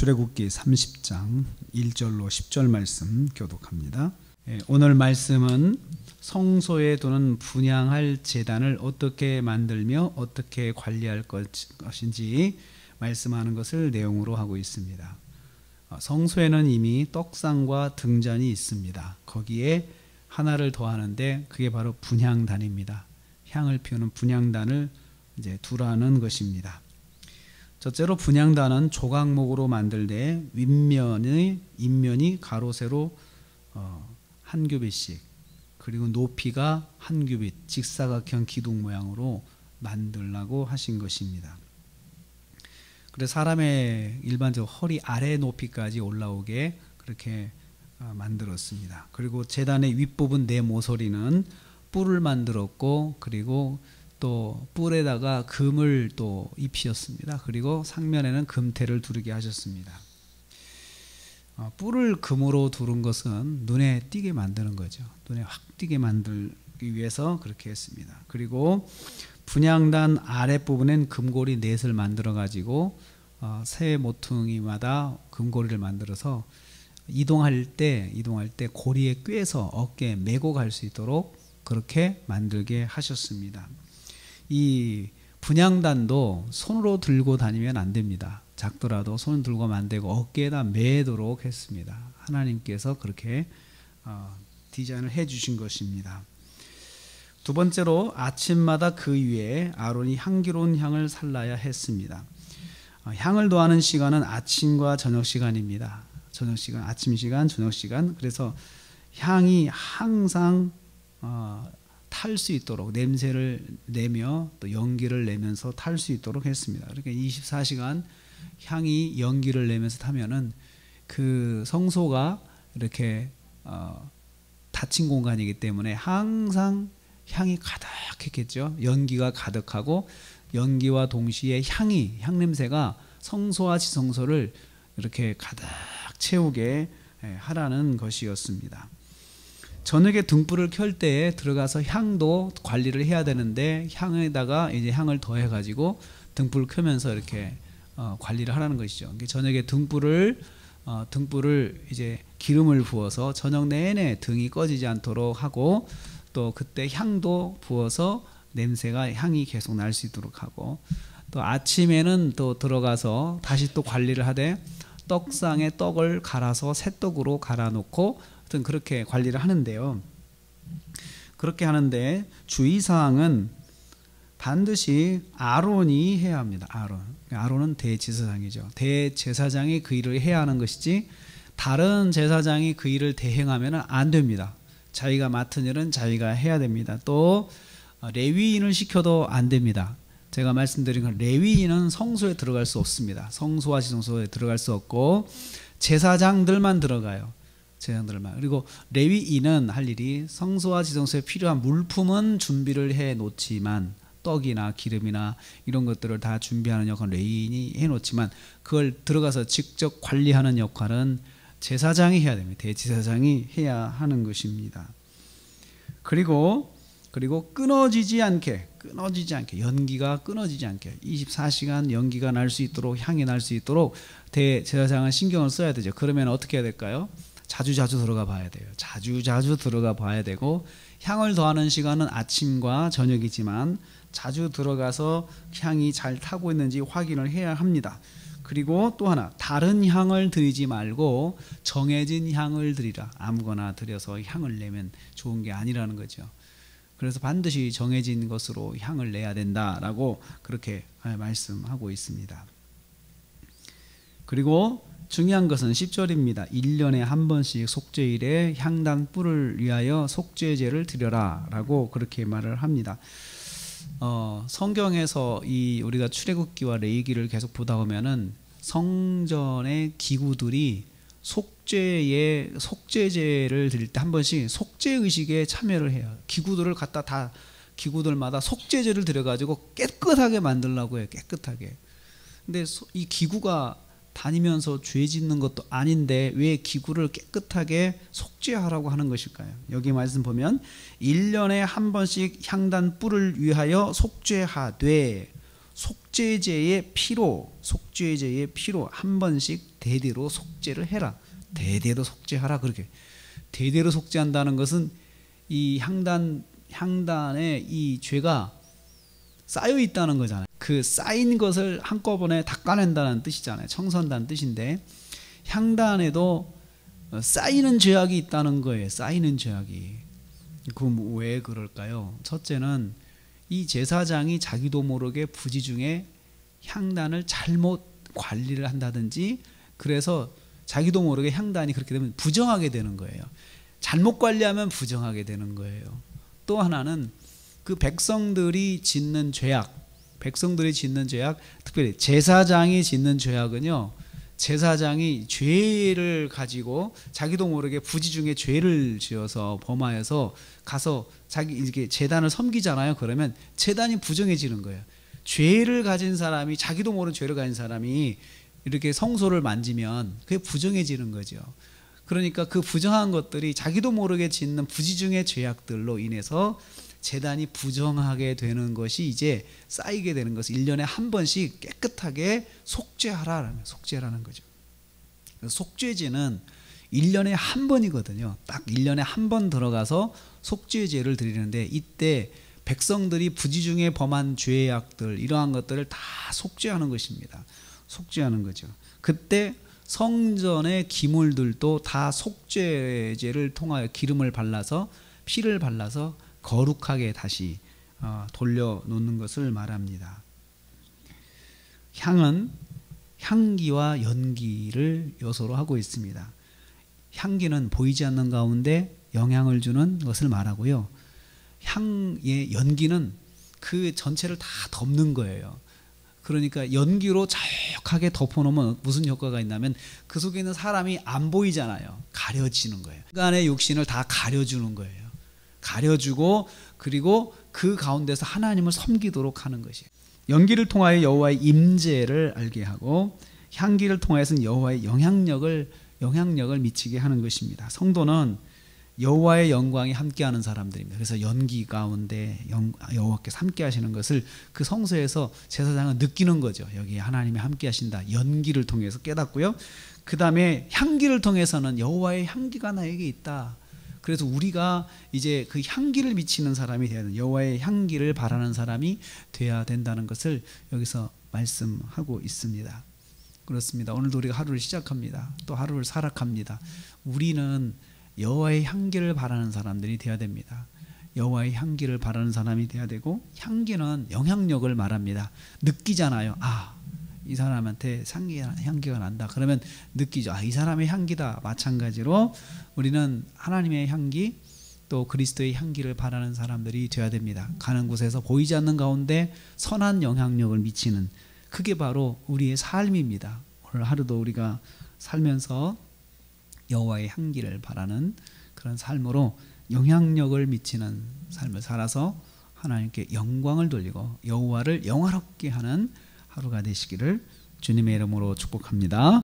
출애굽기 30장 1절로 10절 말씀 교독합니다. 오늘 말씀은 성소에 두는 분향할 제단을 어떻게 만들며 어떻게 관리할 것인지 말씀하는 것을 내용으로 하고 있습니다. 성소에는 이미 떡상과 등잔이 있습니다. 거기에 하나를 더하는데 그게 바로 분향단입니다. 향을 피우는 분향단을 이제 두라는 것입니다. 첫째로 분향단은 조각목으로 만들되 윗면이 가로 세로 한 규빗씩, 그리고 높이가 한 규빗, 직사각형 기둥 모양으로 만들라고 하신 것입니다. 그래서 사람의 일반적으로 허리 아래 높이까지 올라오게 그렇게 만들었습니다. 그리고 제단의 윗부분 네 모서리는 뿔을 만들었고, 그리고 또 뿔에다가 금을 또 입히었습니다. 그리고 상면에는 금태를 두르게 하셨습니다. 뿔을 금으로 두른 것은 눈에 띄게 만드는 거죠. 눈에 확 띄게 만들기 위해서 그렇게 했습니다. 그리고 분향단 아랫부분엔 금고리 넷을 만들어 가지고 세 모퉁이마다 금고리를 만들어서 이동할 때 고리에 꿰서 어깨에 메고 갈 수 있도록 그렇게 만들게 하셨습니다. 이 분향단도 손으로 들고 다니면 안 됩니다. 작더라도 손 들고 하면 안 되고 어깨에다 매도록 했습니다. 하나님께서 그렇게 디자인을 해 주신 것입니다. 두 번째로 아침마다 그 위에 아론이 향기로운 향을 살라야 했습니다. 향을 더하는 시간은 아침과 저녁 시간입니다. 저녁 시간, 아침 시간, 저녁 시간. 그래서 향이 항상 탈 수 있도록 냄새를 내며 또 연기를 내면서 탈 수 있도록 했습니다. 그러니까 24시간 향이 연기를 내면서 타면은 그 성소가 이렇게 닫힌 공간이기 때문에 항상 향이 가득했겠죠. 연기가 가득하고 연기와 동시에 향 냄새가 성소와 지성소를 이렇게 가득 채우게 하라는 것이었습니다. 저녁에 등불을 켤 때에 들어가서 향도 관리를 해야 되는데 향에다가 이제 향을 더해 가지고 등불을 켜면서 이렇게 관리를 하라는 것이죠. 저녁에 등불을 이제 기름을 부어서 저녁 내내 등이 꺼지지 않도록 하고, 또 그때 향도 부어서 향이 계속 날 수 있도록 하고, 또 아침에는 또 들어가서 다시 또 관리를 하되 떡상에 떡을 갈아서 새떡으로 갈아 놓고 하여튼 그렇게 관리를 하는데요. 그렇게 하는데 주의사항은 반드시 아론이 해야 합니다. 아론은 대제사장이죠. 대제사장이 그 일을 해야 하는 것이지 다른 제사장이 그 일을 대행하면 안 됩니다. 자기가 맡은 일은 자기가 해야 됩니다. 또 레위인을 시켜도 안 됩니다. 제가 말씀드린 건 레위인은 성소에 들어갈 수 없습니다. 성소와 지성소에 들어갈 수 없고 제사장들만 들어가요. 제사장들만. 그리고 레위인은 할 일이 성소와 지성소에 필요한 물품은 준비를 해 놓지만, 떡이나 기름이나 이런 것들을 다 준비하는 역할은 레위인이 해 놓지만 그걸 들어가서 직접 관리하는 역할은 제사장이 해야 됩니다. 대제사장이 해야 하는 것입니다. 그리고 끊어지지 않게 연기가 끊어지지 않게 24시간 연기가 날 수 있도록, 향이 날 수 있도록 대제사장은 신경을 써야 되죠. 그러면 어떻게 해야 될까요? 자주 들어가 봐야 돼요. 자주 들어가 봐야 되고, 향을 더하는 시간은 아침과 저녁이지만 자주 들어가서 향이 잘 타고 있는지 확인을 해야 합니다. 그리고 또 하나, 다른 향을 드리지 말고 정해진 향을 드리라. 아무거나 드려서 향을 내면 좋은 게 아니라는 거죠. 그래서 반드시 정해진 것으로 향을 내야 된다라고 그렇게 말씀하고 있습니다. 그리고 중요한 것은 10절입니다. 1년에 한 번씩 속죄일에 향단 뿔을 위하여 속죄제를 드려라 라고 그렇게 말을 합니다. 성경에서 우리가 출애굽기와 레위기를 계속 보다 보면은 성전의 기구들이 속죄제를 드릴 때 한 번씩 속죄의식에 참여를 해요. 기구들마다 속죄제를 드려가지고 깨끗하게 만들려고 해요. 깨끗하게. 근데 이 기구가 다니면서 죄 짓는 것도 아닌데 왜 기구를 깨끗하게 속죄하라고 하는 것일까요? 여기 말씀 보면 1년에 한 번씩 향단 뿔을 위하여 속죄하되, 속죄제의 피로 한 번씩 대대로 속죄를 해라. 대대로 속죄하라. 그렇게 대대로 속죄한다는 것은 이 향단에 이 죄가 쌓여 있다는 거잖아요. 그 쌓인 것을 한꺼번에 닦아낸다는 뜻이잖아요. 청소한다는 뜻인데, 향단에도 쌓이는 죄악이 있다는 거예요. 쌓이는 죄악이. 그 왜 그럴까요? 첫째는 이 제사장이 자기도 모르게 부지 중에 향단을 잘못 관리를 한다든지, 그래서 자기도 모르게 향단이 그렇게 되면 부정하게 되는 거예요. 잘못 관리하면 부정하게 되는 거예요. 또 하나는 그 백성들이 짓는 죄악, 특별히 제사장이 짓는 죄악은요, 제사장이 죄를 가지고 자기도 모르게 부지 중에 죄를 지어서 범하여서 가서 자기 이렇게 제단을 섬기잖아요. 그러면 제단이 부정해지는 거예요. 죄를 가진 사람이, 자기도 모르는 죄를 가진 사람이 이렇게 성소를 만지면 그게 부정해지는 거죠. 그러니까 그 부정한 것들이 자기도 모르게 짓는 부지 중의 죄악들로 인해서 제단이 부정하게 되는 것이 이제 쌓이게 되는 것을 1년에 한 번씩 깨끗하게 속죄하라는 거죠. 속죄제는 1년에 한 번이거든요. 딱 1년에 한 번 들어가서 속죄제를 드리는데, 이때 백성들이 부지 중에 범한 죄악들, 이러한 것들을 다 속죄하는 것입니다. 속죄하는 거죠. 그때 성전의 기물들도 다 속죄제를 통하여 기름을 발라서, 피를 발라서 거룩하게 다시 돌려놓는 것을 말합니다. 향은 향기와 연기를 요소로 하고 있습니다. 향기는 보이지 않는 가운데 영향을 주는 것을 말하고요, 향의 연기는 그 전체를 다 덮는 거예요. 그러니까 연기로 자욱하게 덮어놓으면 무슨 효과가 있냐면, 그 속에 있는 사람이 안 보이잖아요. 가려지는 거예요. 인간의 육신을 다 가려주는 거예요. 가려주고, 그리고 그 가운데서 하나님을 섬기도록 하는 것이에요. 연기를 통하여 여호와의 임재를 알게 하고, 향기를 통해서는 여호와의 영향력을 미치게 하는 것입니다. 성도는 여호와의 영광이 함께하는 사람들입니다. 그래서 연기 가운데 여호와께서 함께하시는 것을 그 성소에서 제사장은 느끼는 거죠. 여기 하나님이 함께하신다. 연기를 통해서 깨닫고요. 그 다음에 향기를 통해서는 여호와의 향기가 나에게 있다. 그래서 우리가 이제 그 향기를 미치는 사람이 되어야 된다. 여호와의 향기를 바라는 사람이 되어야 된다는 것을 여기서 말씀하고 있습니다. 그렇습니다. 오늘도 우리가 하루를 시작합니다. 또 하루를 살아갑니다. 우리는 여호와의 향기를 바라는 사람들이 되어야 됩니다. 여호와의 향기를 바라는 사람이 되어야 되고, 향기는 영향력을 말합니다. 느끼잖아요. 이 사람한테 향기가 난다. 그러면 느끼죠. 이 사람의 향기다. 마찬가지로 우리는 하나님의 향기, 또 그리스도의 향기를 바라는 사람들이 되어야 됩니다. 가는 곳에서 보이지 않는 가운데 선한 영향력을 미치는, 그게 바로 우리의 삶입니다. 오늘 하루도 우리가 살면서 여호와의 향기를 바라는 그런 삶으로 영향력을 미치는 삶을 살아서 하나님께 영광을 돌리고 여호와를 영화롭게 하는 하루가 되시기를 주님의 이름으로 축복합니다.